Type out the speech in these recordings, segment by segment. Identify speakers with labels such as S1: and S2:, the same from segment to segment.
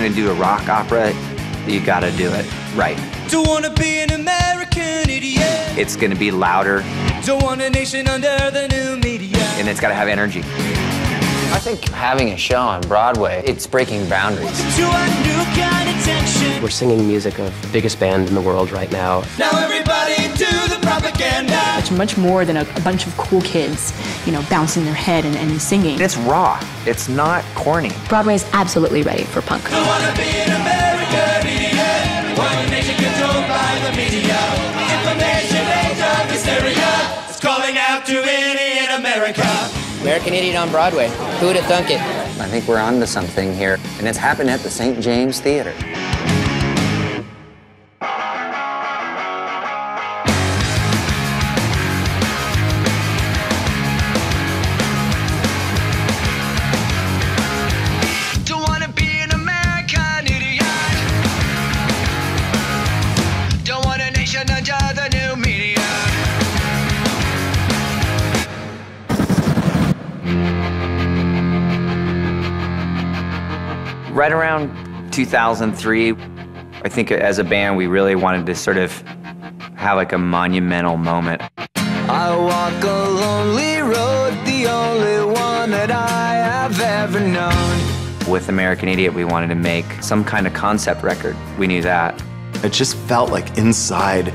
S1: you're gonna do a rock opera, you gotta do it right.
S2: Don't wanna be an American idiot.
S1: It's gonna be louder.
S2: Don't want a nation under the new media.
S1: And it's gotta have energy.
S3: I think having a show on Broadway, it's breaking boundaries.
S2: To a new kind of tension.
S4: We're singing music of the biggest band in the world right now.
S2: Now everybody do the propaganda.
S5: It's much more than a bunch of cool kids, you know, bouncing their head and singing.
S1: It's raw. It's not corny.
S5: Broadway is absolutely ready for punk.
S2: Don't wanna be an American idiot. One nation controlled by the media. Information age of hysteria. It's calling out to any in America.
S6: American Idiot on Broadway. Who would have thunk it?
S3: I think we're onto something here, and it's happened at the St. James Theater.
S2: Don't wanna be an American idiot. Don't want a nation under the new media.
S1: Right around 2003, I think as a band, we really wanted to sort of have like a monumental moment.
S2: I walk a lonely road, the only one that I have ever known.
S1: With American Idiot, we wanted to make some kind of concept record. We knew that.
S7: It just felt like inside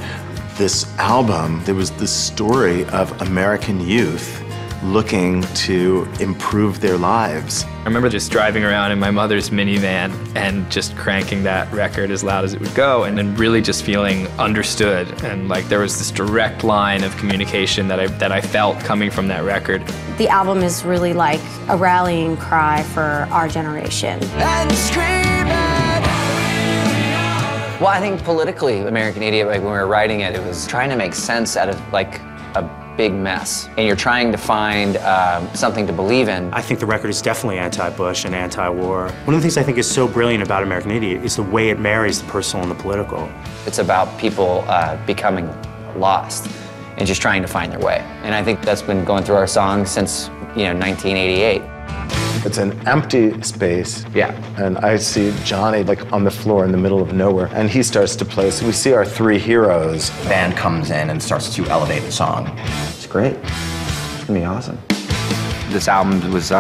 S7: this album, there was this story of American youth looking to improve their lives.
S8: I remember just driving around in my mother's minivan and just cranking that record as loud as it would go, and then really just feeling understood, and like there was this direct line of communication that I felt coming from that record.
S9: The album is really like a rallying cry for our generation.
S2: And screaming.
S3: Well, I think politically, American Idiot, like when we were writing it, it was trying to make sense out of like a big mess. And you're trying to find something to believe in.
S10: I think the record is definitely anti-Bush and anti-war. One of the things I think is so brilliant about American Idiot is the way it marries the personal and the political.
S3: It's about people becoming lost and just trying to find their way. And I think that's been going through our songs since, 1988.
S7: It's an empty space.
S1: Yeah.
S7: And I see Johnny like on the floor in the middle of nowhere, and he starts to play. So we see our three heroes.
S11: The band comes in and starts to elevate the song. It's great. It's gonna be awesome.
S1: This album was,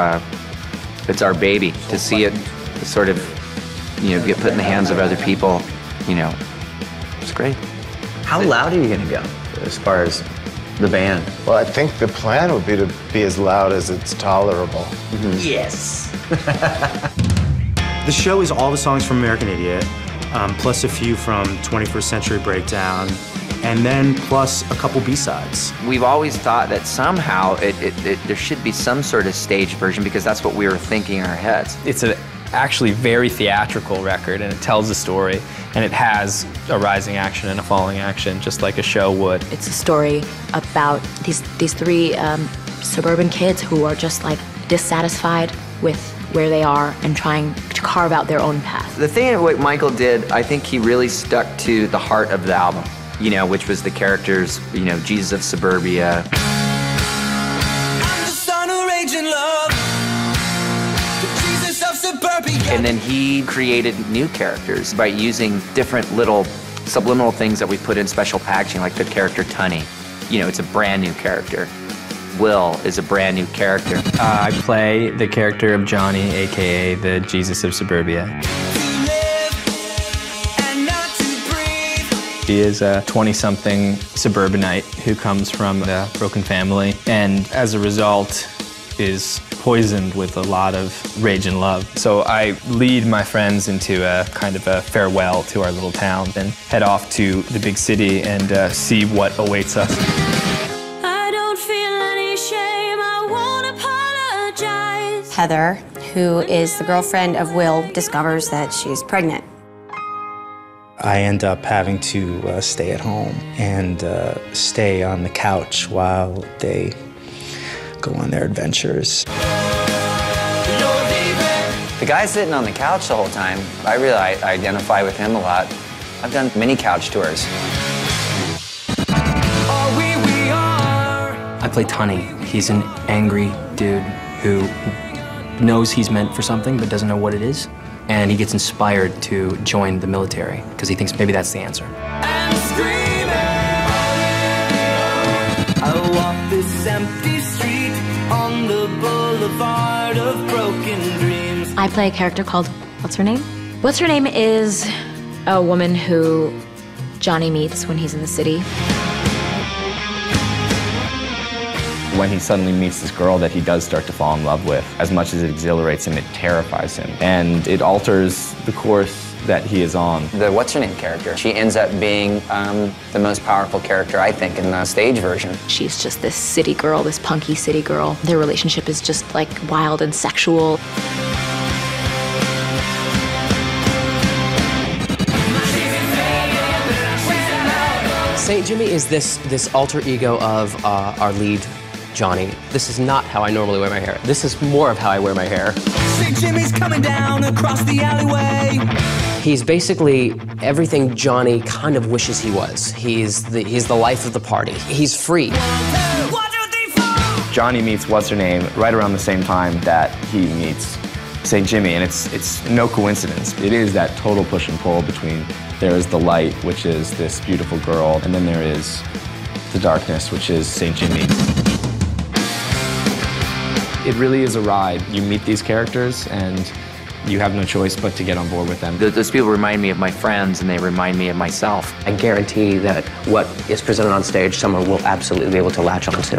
S1: it's our baby. To see it sort of, get put in the hands of other people, it's great.
S11: How loud are you gonna go as far as the band?
S7: Well, I think the plan would be to be as loud as it's tolerable.
S11: Mm-hmm.
S6: Yes.
S10: The show is all the songs from American Idiot, plus a few from 21st Century Breakdown, and then plus a couple B-sides.
S1: We've always thought that somehow there should be some sort of stage version, because that's what we were thinking in our heads.
S8: It's an actually very theatrical record, and it tells a story, and it has a rising action and a falling action, just like a show would.
S5: It's a story about these three suburban kids who are just like dissatisfied with where they are and trying to carve out their own path.
S1: The thing that what Michael did, I think he really stuck to the heart of the album, which was the characters, Jesus of Suburbia.
S2: I'm the son of raging love. The Jesus of Suburbia.
S1: And then he created new characters by using different little subliminal things that we put in special packaging, like the character Tunny. It's a brand new character. Will is a brand new character.
S8: I play the character of Johnny, aka the Jesus of Suburbia. He is a 20-something suburbanite who comes from a broken family, and as a result is poisoned with a lot of rage and love. So I lead my friends into a kind of a farewell to our little town and head off to the big city and see what awaits us.
S9: I don't feel any shame, I won't apologize. Heather, who is the girlfriend of Will, discovers that she's pregnant.
S10: I end up having to stay at home and stay on the couch while they go on their adventures.
S3: The guy sitting on the couch the whole time, I really identify with him a lot. I've done many couch tours.
S4: I play Tunny. He's an angry dude who knows he's meant for something but doesn't know what it is. and he gets inspired to join the military because he thinks maybe that's the answer.
S2: And screaming, I walk this empty street on the boulevard of broken dreams.
S5: I play a character called, what's her name? What's her name is a woman who Johnny meets when he's in the city.
S12: When he suddenly meets this girl that he does start to fall in love with, as much as it exhilarates him, it terrifies him. And it alters the course that he is on.
S3: The what's-her-name character, she ends up being the most powerful character, I think, in the stage version.
S5: She's just this city girl, this punky city girl. Their relationship is just like wild and sexual.
S13: St. Jimmy is this alter ego of our lead, Johnny. This is not how I normally wear my hair. This is more of how I wear my hair.
S2: St. Jimmy's coming down across the alleyway.
S13: He's basically everything Johnny kind of wishes he was. He's the life of the party. He's free.
S12: Johnny meets what's-her-name right around the same time that he meets St. Jimmy, and it's no coincidence. It is that total push and pull between there is the light, which is this beautiful girl, and then there is the darkness, which is St. Jimmy. It really is a ride. You meet these characters, and you have no choice but to get on board with them.
S1: Those people remind me of my friends, and they remind me of myself.
S13: I guarantee that what is presented on stage, someone will absolutely be able to latch onto.